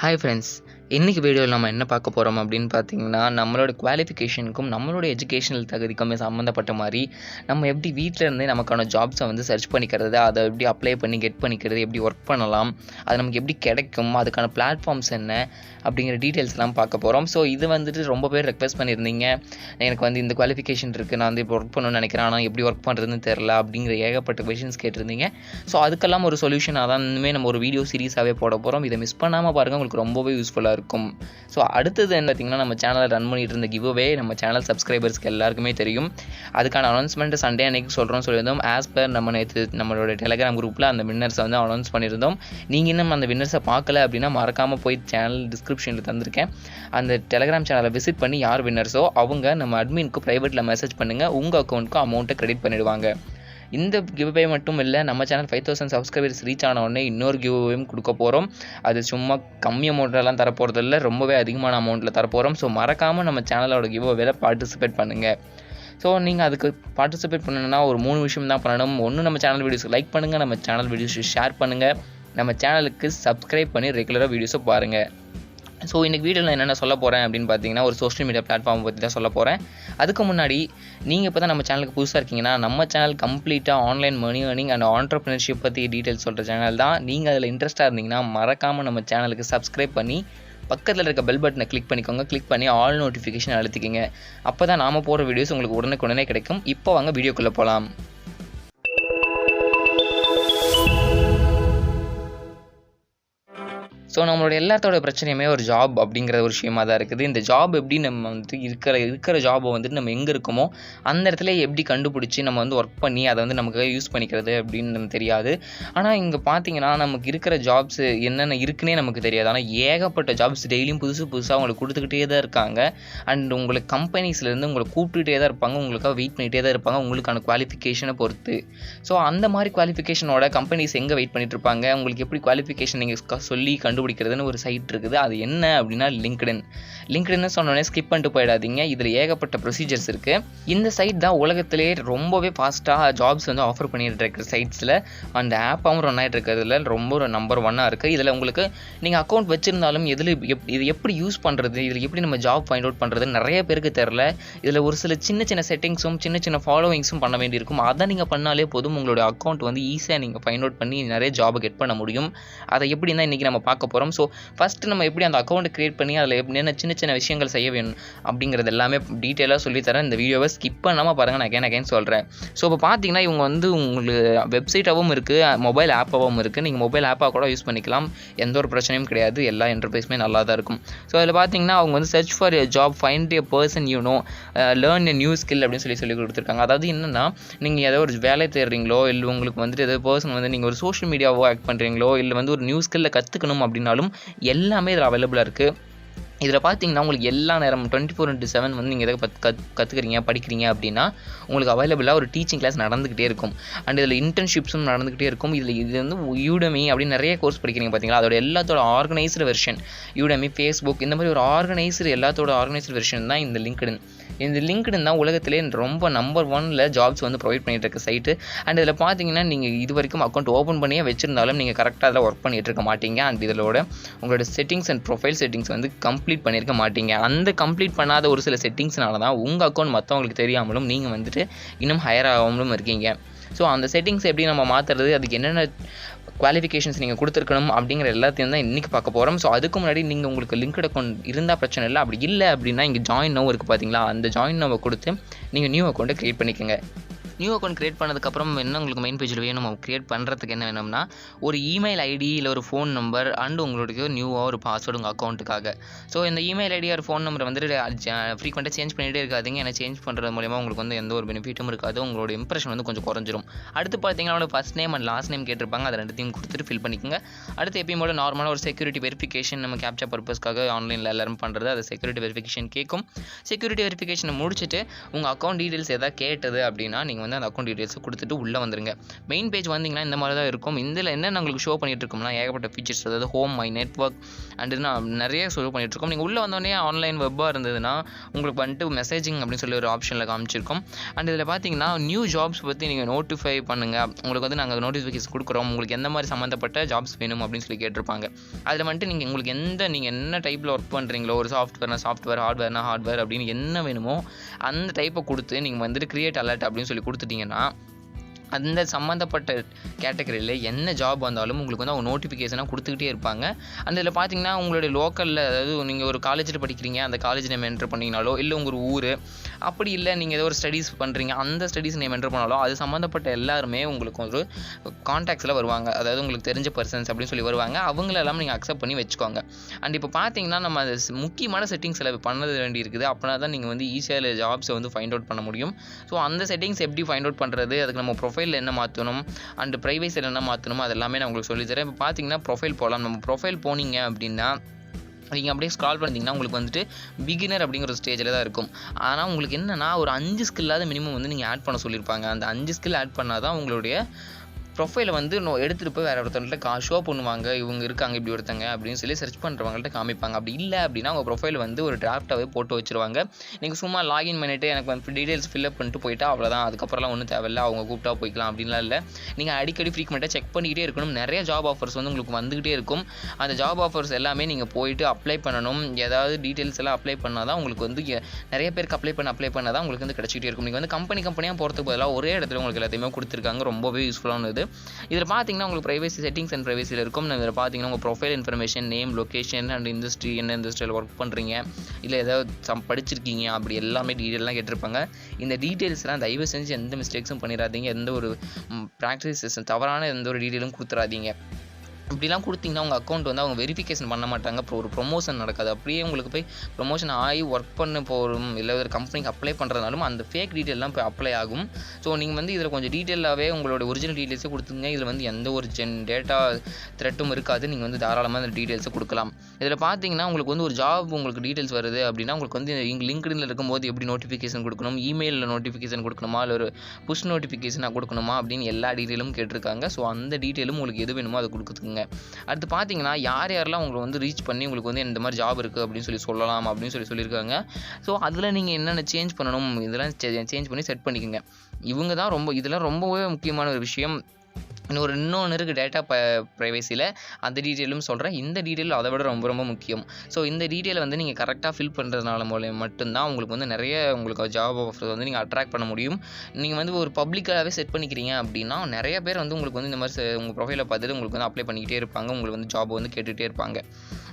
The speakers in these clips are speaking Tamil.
ஹாய் ஃப்ரெண்ட்ஸ், இன்றைக்கி வீடியோவில் நம்ம என்ன பார்க்க போகிறோம் அப்படின்னு பார்த்தீங்கன்னா, நம்மளோட குவாலிஃபிகேஷனுக்கும் நம்மளோட எஜுகேஷனல் தகுதிக்குமே சம்மந்தப்பட்ட மாதிரி நம்ம எப்படி வீட்டில் இருந்தே நமக்கான ஜாப்ஸை வந்து சர்ச் பண்ணிக்கிறது, அதை எப்படி அப்ளை பண்ணி கெட் பண்ணிக்கிறது, எப்படி ஒர்க் பண்ணலாம், அது நமக்கு எப்படி கிடைக்கும், அதுக்கான பிளாட்ஃபார்ம்ஸ் என்ன அப்படிங்கிற டீட்டெயில்ஸ்லாம் பார்க்க போகிறோம். ஸோ இது வந்துட்டு ரொம்ப பேர் ரெக்வெஸ்ட் பண்ணியிருந்தீங்க, எனக்கு வந்து இந்த குவாலிஃபிகேஷன் இருக்குது, நான் வந்து இப்போ ஒர்க் பண்ணணும்னு நினைக்கிறேன், ஆனால் எப்படி ஒர்க் பண்ணுறதுன்னு தெரில அப்படிங்கிற ஏகப்பட்ட கொஷின்ஸ் கேட்டிருந்தீங்க. ஸோ அதுக்கெல்லாம் ஒரு சொல்யூஷனாக தான் இனிமேல் நம்ம ஒரு வீடியோ சீரிஸாகவே போட போகிறோம். இதை மிஸ் பண்ணாமல் பாருங்கள், உங்களுக்கு ரொம்பவே யூஸ்ஃபுல்லாக இருக்கும். ஸோ அடுத்தது என்ன பார்த்தீங்கன்னா, நம்ம சேனலை ரன் பண்ணிட்டு இருந்த கிவ்அவே நம்ம சேனல் சப்ஸ்கிரைபர்ஸ்க்கு எல்லாருக்குமே தெரியும். அதுக்கான அனௌன்ஸ்மெண்ட் சண்டே அன்னைக்கு சொல்லியிருந்தோம். ஆஸ் பர் நம்மளோட டெலிகிராம் குரூப்பில் அந்த வின்னர்ஸை வந்து அனௌன்ஸ் பண்ணியிருந்தோம். நீங்கள் இன்னும் அந்த வின்னர்ஸை பார்க்கல அப்படின்னா மறக்காமல் போய் சேனல் டிஸ்கிரிப்ஷனில் தந்திருக்கேன், அந்த டெலிகிராம் சேனலை விசிட் பண்ணி யார் வின்னர்ஸோ அவங்க நம்ம அட்மினுக்கு ப்ரைவேட்டில் மெசேஜ் பண்ணுங்கள், உங்கள் அக்கௌண்ட்டுக்கு அமௌண்ட்டை கிரெடிட் பண்ணிடுவாங்க. இந்த கிவ்அவே மட்டும் இல்லை, நம்ம சேனல் 5000 சப்ஸ்கிரைபர்ஸ் ரீச் ஆன உடனே இன்னொரு கிவ்அவேயும் கொடுக்க போகிறோம். அது சும்மா கம்மி அமௌண்ட்லாம் தரப்போகிறது இல்லை, ரொம்பவே அதிகமான அமௌண்ட்டில் தரப்போகிறோம். ஸோ மறக்காமல் நம்ம சேனலோட கிவ்அவேல பார்ட்டிசிபேட் பண்ணுங்கள். ஸோ நீங்கள் அதுக்கு பார்ட்டிசிபேட் பண்ணணுன்னா ஒரு 3 விஷயம் தான் பண்ணணும். ஒன்று, நம்ம சேனல் வீடியோஸ்க்கு லைக் பண்ணுங்கள், நம்ம சேனல் வீடியோஸை ஷேர் பண்ணுங்கள், நம்ம சேனலுக்கு சப்ஸ்கிரைப் பண்ணி ரெகுலராக வீடியோஸை பாருங்கள். ஸோ இன்றைக்கி வீடியோவில் என்னென்ன சொல்ல போகிறேன் அப்படின்னு பார்த்தீங்கன்னா, ஒரு சோஷியல் மீடியா பிளாட்ஃபார்ம் பற்றி தான் சொல்ல போகிறேன். அதுக்கு முன்னாடி நீங்கள் இப்போ தான் நம்ம சேனலுக்கு புதுசாக இருக்கீங்கன்னா, நம்ம சேனல் கம்ப்ளீட்டாக online money earning and entrepreneurship பற்றி டீட்டெயில்ஸ் சொல்கிற சேனல் தான். நீங்கள் அதில் இன்ட்ரெஸ்ட்டாக இருந்தீங்கன்னா மறக்காமல் நம்ம சேனலுக்கு சப்ஸ்கிரைப் பண்ணி பக்கத்தில் இருக்க பெல் பட்டனை கிளிக் பண்ணிக்கோங்க. கிளிக் பண்ணி ஆல் நோட்டிஃபிகேஷன் அழுத்திக்கிங்க. அப்போ தான் நாம் போகிற வீடியோஸ் உங்களுக்கு உடனே கிடைக்கும். இப்போ வாங்க வீடியோக்குள்ளே போகலாம். ஸோ நம்மளோட எல்லாத்தோட பிரச்சனையுமே ஒரு ஜாப் அப்படிங்கிற ஒரு விஷயமாக தான் இருக்குது. இந்த ஜாப் எப்படி நம்ம வந்து இருக்கிற ஜாபை வந்துட்டு நம்ம எங்கே இருக்கோமோ அந்த இடத்துல எப்படி கண்டுபிடிச்சி நம்ம வந்து ஒர்க் பண்ணி அதை வந்து நமக்கு யூஸ் பண்ணிக்கிறது அப்படின்னு நமக்கு தெரியாது. ஆனால் இங்கே பார்த்தீங்கன்னா நமக்கு இருக்கிற ஜாப்ஸ் என்னென்ன இருக்குன்னே நமக்கு தெரியாது. ஆனால் ஏகப்பட்ட ஜாப்ஸ் டெய்லியும் புதுசாக உங்களுக்கு கொடுத்துக்கிட்டே தான் இருக்காங்க. அண்ட் உங்களுக்கு கம்பெனிஸ்லேருந்து உங்களை கூப்பிட்டுட்டே தான் இருப்பாங்க, உங்களுக்காக வெயிட் பண்ணிகிட்டே தான் இருப்பாங்க உங்களுக்கான குவாலிஃபிகேஷனை பொறுத்து. ஸோ அந்த மாதிரி குவாலிஃபிகேஷனோட கம்பெனிஸ் எங்கே வெயிட் பண்ணிட்டு இருப்பாங்க, உங்களுக்கு எப்படி குவாலிஃபிகேஷன் நீங்கள் சொல்லி கண்டுபிடிக்கிறதுன்னு ஒரு சைட் இருக்குது. அது என்ன அப்படின்னா லிங்க்டின் சொன்னோடனே ஸ்கிப் பண்ணிட்டு போயிடாதீங்க. இதில் ஏகப்பட்ட ப்ரொசீஜர்ஸ் இருக்குது. இந்த சைட் தான் உலகத்திலே ரொம்பவே ஃபாஸ்ட்டாக ஜாப்ஸ் வந்து ஆஃபர் பண்ணிட்டு இருக்கிற சைட்ஸில் அந்த ஆப்பாகவும் ரன் ஆகிட்டு இருக்கிறதுல ரொம்ப ஒரு நம்பர் 1 இருக்குது. இதில் உங்களுக்கு நீங்கள் அக்கௌண்ட் வச்சுருந்தாலும் இது எப்படி யூஸ் பண்ணுறது, இதில் எப்படி நம்ம ஜாப் ஃபைண்ட் அவுட் பண்ணுறது நிறைய பேருக்கு தெரில. இதில் ஒரு சில சின்ன செட்டிங்ஸும் சின்ன ஃபாலோவிங்ஸும் பண்ண வேண்டியிருக்கும். அதை நீங்கள் பண்ணாலே போதும், உங்களுடைய அக்கௌண்ட் வந்து ஈஸியாக நீங்கள் ஃபைண்ட் அவுட் பண்ணி நிறைய ஜாபை கெட் பண்ண முடியும். அதை எப்படி தான் இன்றைக்கி நம்ம பார்க்க போகிறோம். ஸோ ஃபஸ்ட்டு நம்ம எப்படி அந்த அக்கௌண்ட்டை க்ரியேட் பண்ணி அதில் என்னென்ன சின்ன விஷயங்கள் செய்ய வேணும் அப்படிங்கிறது எல்லாமே டீட்டெயிலாக சொல்லித்தரேன். இந்த வீடியோவை ஸ்கிப் பண்ணாமல் பாருங்கள், நான் அகைன் சொல்கிறேன். ஸோ இப்போ பார்த்தீங்கன்னா இவங்க வந்து உங்களுக்கு வெப்சைட்டாகவும் இருக்குது, மொபைல் ஆப்பாகவும் இருக்குது. நீங்கள் மொபைல் ஆப்பாக கூட யூஸ் பண்ணிக்கலாம், எந்த ஒரு பிரச்சனையும் கிடையாது. எல்லா இன்டர்ஃபேஸுமே நல்லா தான் இருக்கும். ஸோ அதில் பார்த்தீங்கன்னா அவங்க வந்து search for a job, find a person learn a new skill அப்படின்னு சொல்லி கொடுத்துருக்காங்க. அதாவது என்னென்னா, நீங்கள் ஏதோ ஒரு வேலை தேடுறீங்களோ, இல்லை உங்களுக்கு வந்துட்டு ஏதோ பர்சன் வந்து நீங்கள் ஒரு சோஷியல் மீடியாவோ ஆக்ட் பண்ணுறீங்களோ, இல்லை வந்து ஒரு நியூ ஸ்கில்லை கற்றுக்கணும் அப்படின்னாலும் எல்லாமே இதில் அவைலபிளாக இருக்குது. இதில் பார்த்தீங்கன்னா உங்களுக்கு எல்லா நேரமும் 24/7 வந்து நீங்கள் எதாவது கற்றுக்கிறீங்க படிக்கிறீங்க அப்படின்னா உங்களுக்கு அவைலபிளாக ஒரு டீச்சிங் கிளாஸ் நடந்துக்கிட்டே இருக்கும். அண்ட் இதில் இன்டர்ன்ஷிப்ஸும் நடந்துக்கிட்டே இருக்கும். இது வந்து யூடமி அப்படின்னு நிறைய கோர்ஸ் படிக்கிறீங்க பார்த்தீங்களா, அதோட எல்லாத்தோட ஆர்கனைஸ்டு வெர்ஷன் யூடமி, ஃபேஸ்புக் இந்த மாதிரி ஒரு எல்லாத்தோட ஆர்கனைஸ்டு வெர்ஷன் தான் இந்த லிங்க்டின். இந்த லிங்க்டின் தான் உலகத்திலே ரொம்ப நம்பர் 1 ஜாப்ஸ் வந்து ப்ரொவைட் பண்ணிட்டு இருக்க சைட்டு. அண்ட் இதில் பார்த்தீங்கன்னா நீங்கள் இது வரைக்கும் அக்கௌண்ட் ஓப்பன் பண்ணியே வச்சிருந்தாலும் நீங்கள் கரெக்டாக அதில் ஒர்க் பண்ணிட்டு இருக்க மாட்டீங்க. அண்ட் இதோட உங்களோட செட்டிங்ஸ் அண்ட் ப்ரொஃபைல் செட்டிங்ஸ் வந்து கம்ப்ளீட் பண்ணியிருக்க மாட்டீங்க. அந்த கம்ப்ளீட் பண்ணாத ஒரு சில செட்டிங்ஸ்னால தான் உங்கள் அக்கௌண்ட் மற்றவங்களுக்கு தெரியாமலும் நீங்கள் வந்துட்டு இன்னும் ஹையர் ஆகாமலும் இருக்கீங்க. ஸோ அந்த செட்டிங்ஸ் எப்படி நம்ம மாற்றுறது, அதுக்கு என்னென்ன குவாலிஃபிகேஷன்ஸ் நீங்கள் கொடுத்துருக்கணும் அப்படிங்கிற எல்லாத்தையும் தான் இன்றைக்கி பார்க்க போகிறோம். ஸோ அதுக்கு முன்னாடி நீங்கள் உங்களுக்கு லிங்க்டு அக்கௌண்ட் இருந்தால் பிரச்சனை இல்லை, அப்படி இல்லை அப்படின்னா இங்கே ஜாயின் நவ் இருக்குது பார்த்தீங்களா, அந்த ஜாயின் நவ்வை கொடுத்து நீங்கள் நியூ அக்கௌண்ட்டை க்ரியேட் பண்ணிக்கோங்க. நியூ அக்கௌண்ட் க்ரியேட் பண்ணதுக்கப்புறம் என்ன உங்களுக்கு மெயின் பேஜில் வேணும், க்ரியேட் பண்ணுறதுக்கு என்ன வேணும்னா ஒரு இமெயில் ஐடி இல்லை ஒரு ஃபோன் நம்பர் அண்ட் உங்களுடைய நியூவாக ஒரு பாஸ்வேர்டு உங்கள் அக்கௌண்ட்டுக்காக. ஸோ இந்த இமெயில் ஐடி ஒரு ஃபோன் நம்பரை வந்துட்டு ஃப்ரீக்வெண்ட்டாக சேஞ்ச் பண்ணிகிட்டே இருக்காதிங்க. ஏன்னா சேஞ்ச் பண்ணுறது மூலமா உங்களுக்கு வந்து எந்த ஒரு பெனிஃபிட்டும் இருக்காது, உங்களோட இம்ப்ரெஷன் வந்து கொஞ்சம் குறைஞ்சிரும். அடுத்து பார்த்தீங்கன்னா உங்களோட first name and last name கேட்டிருப்பாங்க, அதை ரெண்டுத்தையும் கொடுத்துட்டு ஃபில் பண்ணிக்கோங்க. அடுத்து எப்பயும் போல நார்மலாக ஒரு செக்யூரிட்டி வெரிஃபிகேஷன் நம்ம கேப்சா பர்பஸ்க்காக ஆன்லைனில் எல்லாரும் பண்ணுறது, அது செக்யூரிட்டி வெரிஃபிகேஷன் கேட்கும். செக்யூரிட்டி வெரிஃபிகேஷனை முடிச்சுட்டு உங்கள் அக்கௌண்ட் டீட்டெயில்ஸ் எதாவது கேட்டது அப்படின்னா நீங்கள் நீங்கள் வந்து அந்த அக்கௌண்ட் டீட்டெயில்ஸை கொடுத்துட்டு உள்ளே வந்துருங்க. மெயின் பேஜ் வந்தீங்கன்னா இந்த மாதிரி தான் இருக்கும். இதில் என்னென்ன உங்களுக்கு ஷோ பண்ணிட்டு இருக்கோம்னா ஏகப்பட்ட ஃபீச்சர்ஸ், அதாவது ஹோம், மை நெட்வொர்க் அண்ட் நிறைய ஷோ பண்ணிட்டு இருக்கோம். நீங்கள் உள்ளே வந்தோடனே ஆன்லைன் வெப்பாக இருந்ததுன்னா உங்களுக்கு வந்துட்டு மெசேஜிங் அப்படின்னு சொல்லி ஒரு ஆப்ஷனில் காமிச்சிருக்கோம். அண்ட் இதில் பார்த்தீங்கன்னா நியூ ஜாப்ஸ் பற்றி நீங்கள் நோட்டிஃபை பண்ணுங்கள், உங்களுக்கு வந்து நாங்கள் நோட்டிஃபிகேஷன் கொடுக்குறோம், உங்களுக்கு எந்த மாதிரி சம்மந்தப்பட்ட ஜாப்ஸ் வேணும் அப்படின்னு சொல்லி கேட்டிருப்பாங்க. அதில் வந்துட்டு நீங்கள் உங்களுக்கு நீங்கள் என்ன டைப்பில் ஒர்க் பண்ணுறீங்களோ, ஒரு சாஃப்ட்வேர், ஹார்ட்வேர் அப்படின்னு என்ன வேணுமோ அந்த டைப்பை கொடுத்து நீங்கள் வந்துட்டு கிரியேட் அலர்ட் அப்படின்னு சொல்லி கொடுத்துட்டிங்கன்னா அந்த சம்மந்தப்பட்ட கேட்டகரியில் என்ன ஜாப் வந்தாலும் உங்களுக்கு வந்து அவங்க நோட்டிஃபிகேஷனாக கொடுத்துக்கிட்டே இருப்பாங்க. அந்த இதில் பார்த்தீங்கன்னா உங்களுடைய லோக்கலில், அதாவது நீங்கள் ஒரு காலேஜில் படிக்கிறீங்க, அந்த காலேஜ் நேம் என்ட்ரு பண்ணிங்கனாலோ, இல்லை உங்கள் ஊர், அப்படி இல்லை நீங்கள் ஏதோ ஒரு ஸ்டடீஸ் பண்ணுறீங்க, அந்த ஸ்டடீஸ் நேம் என்ட்ரு பண்ணாலோ அது சம்மந்தப்பட்ட எல்லாருமே உங்களுக்கு ஒரு கான்டாக்ட்ஸில் வருவாங்க. அதாவது உங்களுக்கு தெரிஞ்ச பர்சன்ஸ் அப்படின்னு சொல்லி வருவாங்க. அவங்களெல்லாம் நீங்கள் அக்செப்ட் பண்ணி வச்சுக்கோங்க. அண்ட் இப்போ பார்த்தீங்கன்னா நம்ம அது முக்கியமான செட்டிங்ஸில் பண்ணது வேண்டி இருக்குது. அப்படின்னா தான் நீங்கள் வந்து ஈஸியாக ஜாப்ஸை வந்து ஃபைண்ட் அவுட் பண்ண முடியும். ஸோ அந்த செட்டிங்ஸ் எப்படி ஃபைண்ட் அவுட் பண்ணுறது, அதுக்கு நம்ம ப்ரொஃபைல் என்ன மாற்றணும் அண்ட் ப்ரைவேசியில் என்ன மாற்றணும், அதெல்லாமே நான் உங்களுக்கு சொல்லித்தரேன். இப்போ பார்த்தீங்கன்னா ப்ரொஃபைல் போகலாம். நம்ம ப்ரொஃபைல் போனீங்க அப்படின்னா நீங்கள் அப்படியே ஸ்க்ரால் பண்ணிங்கன்னா உங்களுக்கு வந்துட்டு பிகினர் அப்படிங்கிற ஒரு ஸ்டேஜில் தான் இருக்கும். ஆனால் உங்களுக்கு என்னென்னா ஒரு 5 ஸ்கில்லாவது மினிமம் வந்து நீங்கள் ஆட் பண்ண சொல்லியிருப்பாங்க. அந்த 5 ஸ்கில் ஆட் பண்ணால் தான் உங்களுடைய ப்ரொஃபைலை வந்து எடுத்துகிட்டு போய் வேறு ஒருத்தவங்கள்ட்ட ஷோ பண்ணுவாங்க. இவங்க இருக்காங்க இப்படி ஒருத்தங்க அப்படின்னு சொல்லி சர்ச் பண்ணுறவங்கள்ட்ட காமிப்பாங்க. அப்படி இல்லை அப்படின்னா உங்கள் ப்ரொஃபைல் வந்து ஒரு டிராஃப்டாகவே போட்டு வச்சுருவாங்க. நீங்கள் சும்மா லாகின் பண்ணிவிட்டு எனக்கு வந்து டீட்டெயில்ஸ் ஃபில்அப் பண்ணிட்டு போயிட்டா அவ்வளோதான், அதுக்கப்புறம்லாம் ஒன்றும் தேவையில்லை, அவங்க கூப்பிட்டா போய்க்கலாம் அப்படின்லாம் இல்லை. நீங்கள் அடிக்கடி ஃப்ரீக்வெண்ட்டாக செக் பண்ணிக்கிட்டே இருக்கணும். நிறைய ஜாப் ஆஃபர்ஸ் வந்து உங்களுக்கு வந்துக்கிட்டே இருக்கும். அந்த ஜாப் ஆஃபர்ஸ் எல்லாமே நீங்கள் போயிட்டு அப்ளை பண்ணணும். ஏதாவது டீட்டெயில்ஸ் எல்லாம் அப்ளை பண்ணால் தான் உங்களுக்கு வந்து நிறைய பேருக்கு அப்ளை பண்ணால் தான் உங்களுக்கு வந்து கிடச்சிக்கிட்டே இருக்கும். நீங்கள் வந்து கம்பெனியாக போகிறதுக்கு பதிலாக ஒரே இடத்துல உங்களுக்கு எல்லாத்தையுமே கொடுத்துருக்காங்க. ரொம்பவே யூஸ்ஃபுல்லானது. இதில் பார்த்தீங்கன்னா உங்களுக்கு ப்ரைவேசி செட்டிங்ஸ் அண்ட் ப்ரைவேசியில் இருக்கும். இதில் பார்த்தீங்கன்னா உங்கள் profile information, name, location and industry, என்ன இண்டஸ்ட்ரியில் ஒர்க் பண்ணுறீங்க, இல்லை ஏதாவது படிச்சிருக்கீங்க, அப்படி எல்லாமே டீட்டெயிலாம் கேட்டிருப்பாங்க. இந்த டீட்டெயில்ஸ்லாம் தயவு செஞ்சு எந்த மிஸ்டேக்ஸும் பண்ணிடாதீங்க. எந்த ஒரு ப்ராக்டிஸ் தவறான எந்த ஒரு டீட்டெயிலும் கொடுத்துடாதீங்க. இப்படிலாம் கொடுத்தீங்கன்னா உங்கள் அக்கௌண்ட் வந்து அவங்க வெரிஃபிகேஷன் பண்ண மாட்டாங்க. அப்புறம் ஒரு ப்ரொமோஷன் நடக்காது. அப்படியே உங்களுக்கு போய் ப்ரொமோஷன் ஆகி ஒர்க் பண்ண போகிறோம், இல்லை ஒரு கம்பெனிக்கு அப்ளை பண்ணுறதுனாலும் அந்த ஃபேக் டீட்டெயிலாம் போய் அப்ளை ஆகும். ஸோ நீங்கள் வந்து இதில் கொஞ்சம் டீட்டெயிலாகவே உங்களோட ஒரிஜினல் டீட்டெயில்ஸே கொடுத்துங்க. இதில் வந்து எந்த ஒரு டேட்டா த்ரெட்டும் இருக்காது. நீங்கள் வந்து தாராளமாக அந்த டீட்டெயில்ஸை கொடுக்கலாம். இதில் பார்த்தீங்கன்னா உங்களுக்கு வந்து ஒரு ஜாப் உங்களுக்கு டீட்டெயில்ஸ் வருது அப்படின்னா உங்களுக்கு வந்து லிங்க்டின்ல இருக்கும்போது எப்படி நோட்டிஃபிகேஷன் கொடுக்கணும், இமெயிலில் நோட்டிஃபிகேஷன் கொடுக்கணுமா, இல்லை ஒரு புஷ் நோட்டிஃபிகேஷனாக கொடுக்கணுமா அப்படின்னு எல்லா டீட்டெயிலும் கேட்டிருக்காங்க. ஸோ அந்த டீட்டெயிலும் உங்களுக்கு எது வேணுமோ அதை கொடுக்குதுங்க. அடுத்து பார்த்தீங்கன்னா யாரெல்லாம் உங்களை வந்து ரீச் பண்ணி உங்களுக்கு வந்து இந்த மாதிரி ஜாப் இருக்குது அப்படின்னு சொல்லலாம் அப்படின்னு சொல்லியிருக்காங்க. ஸோ அதில் நீங்கள் என்னென்ன சேஞ்ச் பண்ணணும், இதெல்லாம் சேஞ்ச் பண்ணி செட் பண்ணிக்கோங்க. இதெல்லாம் ரொம்பவே முக்கியமான ஒரு விஷயம். இன்னொன்று இருக்குது டேட்டா ப்ரைவேசியில். அந்த டீட்டெயிலும் சொல்கிறேன். இந்த டீட்டெயில் அதை விட ரொம்ப ரொம்ப முக்கியம். ஸோ இந்த டீட்டெயிலை வந்து நீங்கள் கரெக்டாக ஃபில் பண்ணுறதுனால மூலம் மட்டும்தான் உங்களுக்கு வந்து நிறைய உங்களுக்கு ஜாப் ஆஃபர்ஸ் வந்து நீங்கள் அட்ராக்ட் பண்ண முடியும். நீங்கள் வந்து ஒரு பப்ளிக்காகவே செட் பண்ணிக்கிறீங்க அப்படின்னா நிறைய பேர் வந்து உங்களுக்கு வந்து இந்த மாதிரி உங்கள் ப்ரொஃபைலை பார்த்துட்டு உங்களுக்கு வந்து அப்ளை பண்ணிக்கிட்டே இருப்பாங்க. உங்களுக்கு வந்து ஜாப் வந்து கேட்டுகிட்டே இருப்பாங்க.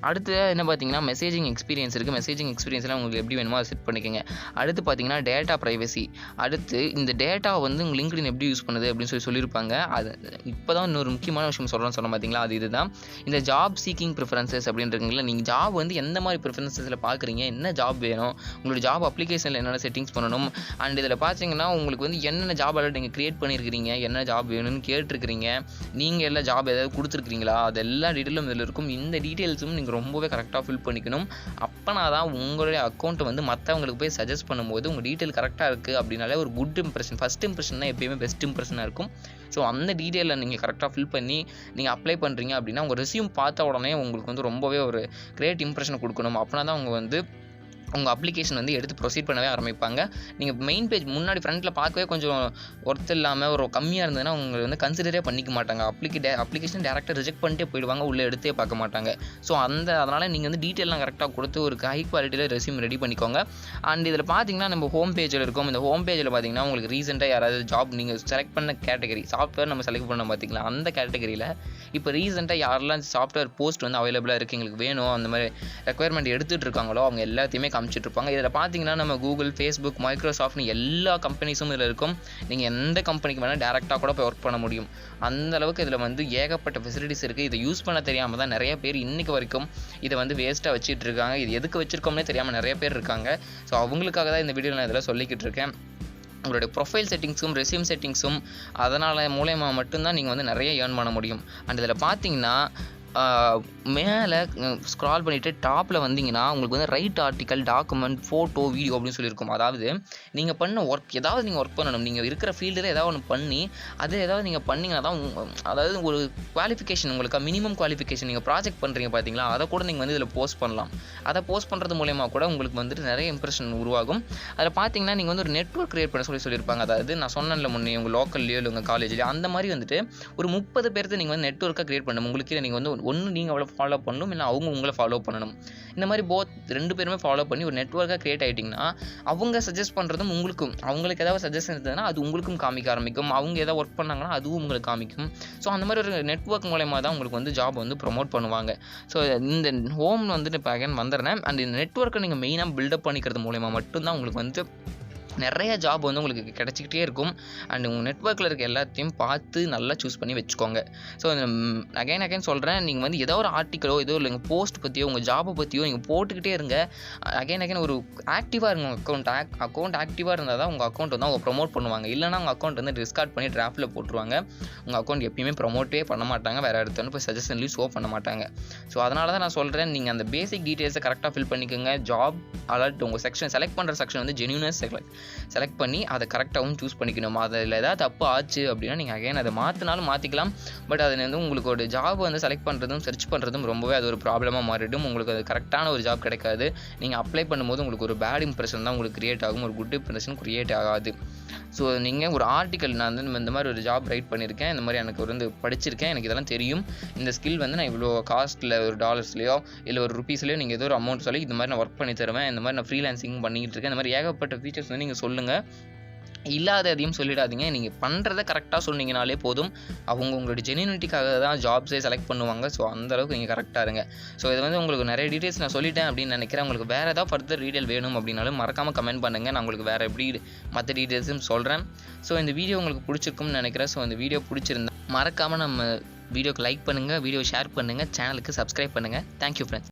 அடுத்து என்ன பார்த்தீங்கன்னா மெசேஜிங் எக்ஸ்பீரியன்ஸ் இருக்குது. மெசேஜிங் எக்ஸ்பீரியன்ஸ்லாம் உங்களுக்கு எப்படி வேணுமோ அதை செட் பண்ணிக்கோங்க. அடுத்து பார்த்தீங்கன்னா டேட்டா ப்ரைவசி. அடுத்து இந்த டேட்டா வந்து உங்கள் லிங்க்டின் எப்படி யூஸ் பண்ணுது அப்படின்னு சொல்லியிருப்பாங்க. அது இப்போ தான் இன்னொரு முக்கியமான விஷயம் சொன்ன பார்த்தீங்களா, அது இதுதான். இந்த ஜாப் சீக்கிங் ப்ரிஃபரன்சஸ் அப்படின்றீங்களா, நீங்கள் ஜாப் வந்து எந்த மாதிரி ப்ரிஃபரன்சஸில் பார்க்குறீங்க, என்ன ஜாப் வேணும், உங்களோட ஜாப் அப்ளிகேஷனில் என்னென்ன செட்டிங்ஸ் பண்ணணும், அண்ட் இதில் பார்த்தீங்கன்னா உங்களுக்கு வந்து என்னென்ன ஜாப் அலர்ட் நீங்கள் க்ரியேட் பண்ணியிருக்கிறீங்க, என்ன ஜாப் வேணும்னு கேட்டிருக்கிறீங்க, நீங்கள் எல்லாம் ஜாப் ஏதாவது கொடுத்துருக்கிறீங்களா, அது எல்லா டீட்டெயிலும் இதில் இருக்கும். இந்த டீட்டெயில்ஸும் நீங்கள் ரொம்பவே கரெக்டாக ஃபில் பண்ணிக்கணும். அப்போனா தான் உங்களுடைய அக்கௌண்ட்டை வந்து மற்றவங்களுக்கு போய் சஜஸ்ட் பண்ணும்போது உங்கள் டீட்டெயில் கரெக்டாக இருக்குது அப்படின்னாலே ஒரு குட் இம்ப்ரெஷன், ஃபஸ்ட் இம்ப்ரெஷன் தான் எப்பயுமே பெஸ்ட் இம்ப்ரெஷனாக இருக்கும். ஸோ அந்த டீட்டெயிலை நீங்கள் கரெக்டாக ஃபில் பண்ணி நீங்கள் அப்ளை பண்ணுறீங்க அப்படின்னா உங்கள் ரெஸ்யூம் பார்த்த உடனே உங்களுக்கு வந்து ரொம்பவே ஒரு கிரேட் இம்ப்ரெஷனை கொடுக்கணும். அப்படின்னா தான் அவங்க வந்து உங்கள் அப்ளிகேஷன் வந்து எடுத்து ப்ரொசீட் பண்ணவே ஆரம்பிப்பாங்க. நீங்கள் மெயின் பேஜ் முன்னாடி ஃப்ரண்ட்டில் பார்க்கவே கொஞ்சம் ஒர்த் இல்லாமல் ஒரு கம்மியாக இருந்ததுன்னா அவங்க வந்து கன்சிடரே பண்ணிக்க மாட்டாங்க. அப்ளிகேஷன் டேரெக்டாக ரிஜெக்ட் பண்ணிட்டே போயிடுவாங்க, உள்ளே எடுத்தே பார்க்க மாட்டாங்க. ஸோ அதனால் நீங்கள் வந்து டீட்டெயிலாம் கரெக்டாக கொடுத்து ஒரு ஹை குவாலிட்டியில் ரெஸ்யூம் ரெடி பண்ணிக்கோங்க. அண்ட் இதில் பார்த்தீங்கன்னா நம்ம ஹோம் பேஜில் இருக்கும். இந்த ஹோம் பேஜில் பார்த்தீங்கன்னா உங்களுக்கு ரீசெண்டாக யாராவது ஜாப் நீங்கள் செலக்ட் பண்ண கேட்டகரி சாஃப்ட்வேர் நம்ம செலக்ட் பண்ண பார்த்திங்களா, அந்த கேட்டகரியில் இப்போ ரீசெண்டாக யாரெல்லாம் சாஃப்ட்வேர் போஸ்ட் வந்து அவைலபிளாக இருக்குது, எங்களுக்கு வேணும், அந்த மாதிரி ரெக்குயர்மெண்ட் எடுத்துகிட்டு இருக்காங்களோ அவங்க எல்லாத்தையுமே காமிச்சிட்ருப்பாங்க. இதில் பார்த்தீங்கன்னா நம்ம கூகுள், ஃபேஸ்புக், மைக்ரோசாஃப்ட்னு எல்லா கம்பெனிஸும் இதில் இருக்கும். நீங்கள் எந்த கம்பெனிக்கு வேணால் டேரெக்டாக கூட போய் ஒர்க் பண்ண முடியும். அந்த அளவுக்கு இதில் வந்து ஏகப்பட்ட ஃபெசிலிட்டிஸ் இருக்குது. இதை யூஸ் பண்ண தெரியாமல் தான் நிறைய பேர் இன்றைக்கு வரைக்கும் இதை வந்து வேஸ்ட்டாக வச்சுட்டு இருக்காங்க. இது எதுக்கு வச்சுருக்கோம்னே தெரியாமல் நிறைய பேர் இருக்காங்க. ஸோ அவங்களுக்காக தான் இந்த வீடியோ நான் இதில் சொல்லிக்கிட்டு இருக்கேன். உங்களுடைய ப்ரொஃபைல் செட்டிங்ஸும் ரெஸ்யூம் செட்டிங்ஸும் அதனால் மூலயமா மட்டும்தான் நீங்கள் வந்து நிறைய ஏர்ன் பண்ண முடியும். அண்ட் இதில் பார்த்தீங்கன்னா மேலே ஸ்க்ரால் பண்ணிவிட்டு டாப்பில் வந்தீங்கன்னா உங்களுக்கு வந்து right article, document, photo, video அப்படின்னு சொல்லியிருக்கும். அதாவது நீங்கள் பண்ண ஒர்க் ஏதாவது நீங்கள் ஒர்க் பண்ணணும். நீங்கள் இருக்கிற ஃபீல்டில் ஏதாவது ஒன்று பண்ணி அது ஏதாவது நீங்கள் பண்ணிங்கன்னா தான் அதாவது ஒரு குவாலிஃபிகேஷன் உங்களுக்கு மினிமம் குவாலிஃபிகேஷன் நீங்கள் ப்ராஜெக்ட் பண்ணுறீங்க பார்த்தீங்களா, அதை கூட நீங்கள் வந்து இதில் போஸ்ட் பண்ணலாம். அதை போஸ்ட் பண்ணுறது மூலயமா கூட உங்களுக்கு வந்துட்டு நிறைய இம்ப்ரெஷன் உருவாகும். அதில் பார்த்தீங்கன்னா நீங்கள் வந்து ஒரு நெட்வொர்க் க்ரியேட் பண்ண சொல்லியிருப்பாங்க. அதாவது நான் சொன்னேன்ல முன்னே உங்கள் லோக்கல்லையோ இல்லை உங்கள் காலேஜ்லையோ அந்த மாதிரி வந்துட்டு ஒரு 30 பேர்த்து நீங்கள் வந்து நெட்வொர்க்காக க்ரியேட் பண்ணணும். உங்களுக்கு நீங்கள் வந்து ஒன்று நீங்கள் அவ்வளோ ஃபாலோ பண்ணணும், இல்லை அவங்க உங்களை ஃபாலோ பண்ணணும். இந்த மாதிரி ரெண்டு பேருமே ஃபாலோ பண்ணி ஒரு நெட்வொர்க்காக க்ரியேட் ஆகிட்டிங்கன்னா அவங்க சஜஸ்ட் பண்ணுறதும் உங்களுக்கும், அவங்களுக்கு ஏதாவது சஜஷன் இருந்ததுன்னா அது உங்களுக்கும் காமிக்க ஆரம்பிக்கும். அவங்க ஏதாவது ஒர்க் பண்ணாங்கன்னா அதுவும் உங்களுக்கு காமிக்கும். ஸோ அந்த மாதிரி ஒரு நெட்வொர்க் மூலயமா தான் உங்களுக்கு வந்து ஜாப் வந்து ப்ரொமோட் பண்ணுவாங்க. ஸோ இந்த ஹோம் வந்துட்டு இப்போ அகைன் வந்துடுறேன். அண்ட் இந்த நெட்வொர்க்கை நீங்கள் மெயினாக பில்டப் பண்ணிக்கிறது மூலயமா மட்டும்தான் உங்களுக்கு வந்து நிறைய ஜாப் வந்து உங்களுக்கு கிடச்சிக்கிட்டே இருக்கும். அண்ட் உங்கள் நெட்வொர்க்கில் இருக்க எல்லாத்தையும் பார்த்து நல்லா சூஸ் பண்ணி வச்சுக்கோங்க. ஸோ அகைன் சொல்கிறேன், நீங்கள் வந்து ஏதோ ஒரு ஆர்டிக்கலோ ஏதோ இல்லை உங்கள் போஸ்ட் பற்றியோ உங்கள் ஜாபை பற்றியோ நீங்கள் போட்டுக்கிட்டே இருங்க. அகைன் ஒரு ஆக்டிவாக இருங்க. உங்கள் அக்கௌண்ட் ஆக்டிவாக இருந்தால் தான் உங்கள் அக்கௌண்ட் வந்து அவங்க ப்ரொமோட் பண்ணுவாங்க. இல்லைனா உங்கள் அக்கௌண்ட் வந்து டிஸ்கார்ட் பண்ணி டிராஃப்ட்டில் போட்டுருவாங்க. உங்கள் அக்கௌண்ட் எப்பயுமே ப்ரொமோட்டே பண்ண மாட்டாங்க, வேறு இடத்துல வந்து போய் சஜஷன்லையும் ஷோ பண்ண மாட்டாங்க. ஸோ அதனால தான் நான் சொல்கிறேன், நீங்கள் அந்த பேசிக் டீட்டெயில்ஸை கரெக்டாக ஃபில் பண்ணிக்கோங்க. ஜாப் அலர்ட் உங்கள் செக்ஷன் செலக்ட் பண்ணுற செக்ஷன் வந்து ஜென்யூனஸ் செலக்ட் பண்ணி அதை கரெக்டாகவும் சூஸ் பண்ணிக்கணும். அதில் ஏதாவது தப்பு ஆச்சு அப்படின்னா நீங்கள் அகைன் அதை மாற்றினாலும் மாற்றிக்கலாம். பட் அது வந்து உங்களுக்கு ஒரு ஜாப் வந்து செலக்ட் பண்ணுறதும் சர்ச் பண்ணுறதும் ரொம்பவே அது ஒரு ப்ராப்ளமாக மாறிடும். உங்களுக்கு அது கரெக்டான ஒரு ஜாப் கிடைக்காது. நீங்கள் அப்ளை பண்ணும்போது உங்களுக்கு ஒரு பேட் இம்ப்ரெஷன் தான் உங்களுக்கு க்ரியேட் ஆகும், ஒரு குட் இம்ப்ரெஷன் க்ரியேட் ஆகாது. ஸோ நீங்கள் ஒரு ஆர்டிக்கல் நான் வந்து இந்த மாதிரி ஒரு ஜாப் ரைட் பண்ணியிருக்கேன், இந்த மாதிரி எனக்கு வந்து படிச்சிருக்கேன், எனக்கு இதெல்லாம் தெரியும், இந்த ஸ்கில் வந்து நான் இவ்வளோ காஸ்ட்டில் ஒரு டாலர்ஸ்லையோ இல்லை ஒரு ருபீஸ்லையோ நீங்கள் ஏதோ ஒரு அமௌண்ட் சொல்லி இந்த மாதிரி நான் ஒர்க் பண்ணி தருவேன், இந்த மாதிரி நான் ஃப்ரீலான்சிங் பண்ணிக்கிட்டு இருக்கேன், இந்த மாதிரி ஏகப்பட்ட ஃபீச்சர்ஸ் வந்து நீங்கள் சொல்லுங்கள். இல்லாத எதையும் சொல்லிடாதீங்க. நீங்கள் பண்ணுறதை கரெக்டாக சொன்னீங்கனாலே போதும். அவங்க உங்களுடைய ஜென்யூனிட்டிக்காக தான் ஜாப்ஸே செலக்ட் பண்ணுவாங்க. ஸோ அந்தளவுக்கு நீங்கள் கரெக்டாக இருங்க. ஸோ இது வந்து உங்களுக்கு நிறைய டீட்டெயில்ஸ் நான் சொல்லிட்டேன் அப்படின்னு நினைக்கிறேன். உங்களுக்கு வேறு ஏதாவது ஃபர்தர் டீட்டெயில் வேணும் அப்படின்னாலும் மறக்காமல் கமெண்ட் பண்ணுங்கள். நான் உங்களுக்கு வேறு எப்படி மற்ற டீட்டெயில்ஸும் சொல்கிறேன். ஸோ இந்த வீடியோ உங்களுக்கு பிடிச்சிருக்கும்னு நினைக்கிறேன். ஸோ இந்த வீடியோ பிடிச்சிருந்தா மறக்காமல் நம்ம வீடியோக்கு லைக் பண்ணுங்கள், வீடியோ ஷேர் பண்ணுங்கள், சேனலுக்கு சப்ஸ்கிரைப் பண்ணுங்கள். Thank you friends.